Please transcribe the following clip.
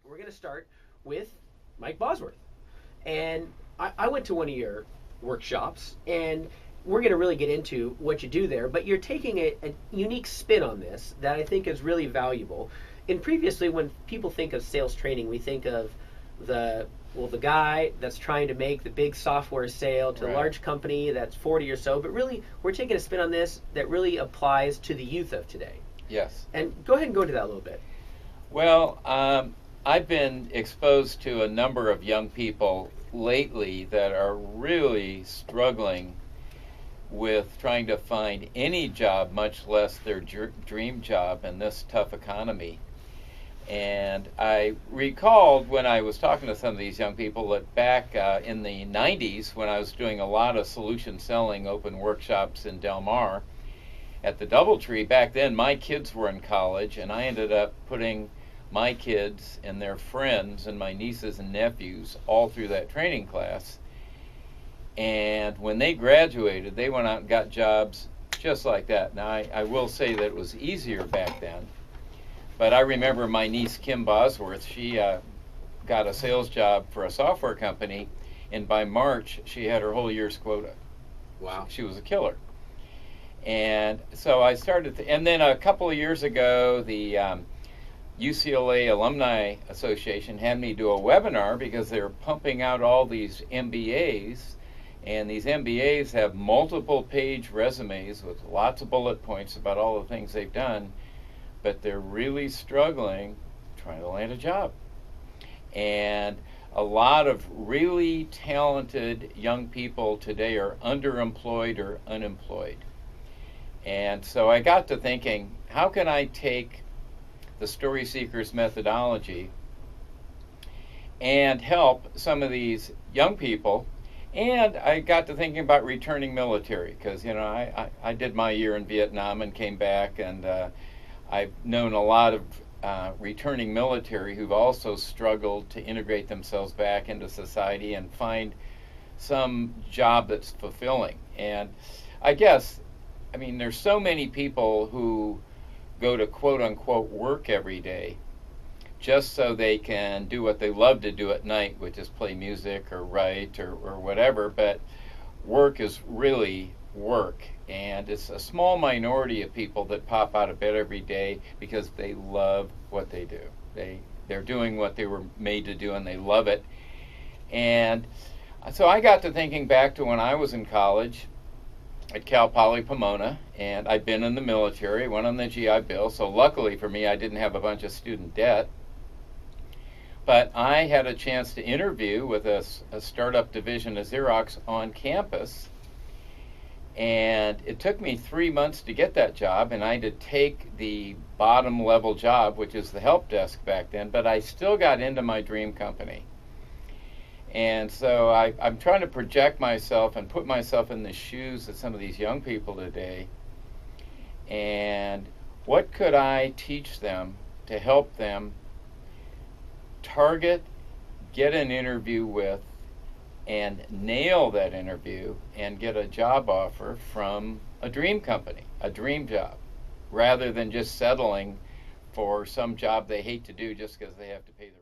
We're going to start with Mike Bosworth. And I went to one of your workshops, and we're going to really get into what you do there, but you're taking a unique spin on this that I think is really valuable. And previously, when people think of sales training, we think of the guy that's trying to make the big software sale to a large company that's 40 or so, but really we're taking a spin on this that really applies to the youth of today. Yes. And go ahead and go into that a little bit. Well, I've been exposed to a number of young people lately that are really struggling with trying to find any job, much less their dream job in this tough economy. And I recalled when I was talking to some of these young people that back in the 90s, when I was doing a lot of solution selling open workshops in Del Mar at the DoubleTree, back then my kids were in college, and I ended up putting my kids and their friends and my nieces and nephews all through that training class. And when they graduated, they went out and got jobs just like that. Now, I will say that it was easier back then. But I remember my niece, Kim Bosworth, she got a sales job for a software company, and by March, she had her whole year's quota. Wow. She was a killer. And so I started, and then a couple of years ago, the UCLA Alumni Association had me do a webinar because they were pumping out all these MBAs, and these MBAs have multiple page resumes with lots of bullet points about all the things they've done, but they're really struggling trying to land a job. And a lot of really talented young people today are underemployed or unemployed. And so I got to thinking, how can I take the Story Seekers methodology and help some of these young people? And I got to thinking about returning military, because I did my year in Vietnam and came back, and I've known a lot of returning military who've also struggled to integrate themselves back into society and find some job that's fulfilling. And I guess, there's so many people who go to quote unquote work every day just so they can do what they love to do at night, which is play music or write or whatever, but work is really work. And it's a small minority of people that pop out of bed every day because they love what they do. They're doing what they were made to do, and they love it. And so I got to thinking back to when I was in college at Cal Poly Pomona, and I'd been in the military, went on the GI Bill, so luckily for me I didn't have a bunch of student debt. But I had a chance to interview with a startup division of Xerox on campus, and it took me 3 months to get that job, and I had to take the bottom level job, which is the help desk back then, but I still got into my dream company. And so I'm trying to project myself and put myself in the shoes of some of these young people today, and what could I teach them to help them target, get an interview with, and nail that interview and get a job offer from a dream company, a dream job, rather than just settling for some job they hate to do just because they have to pay their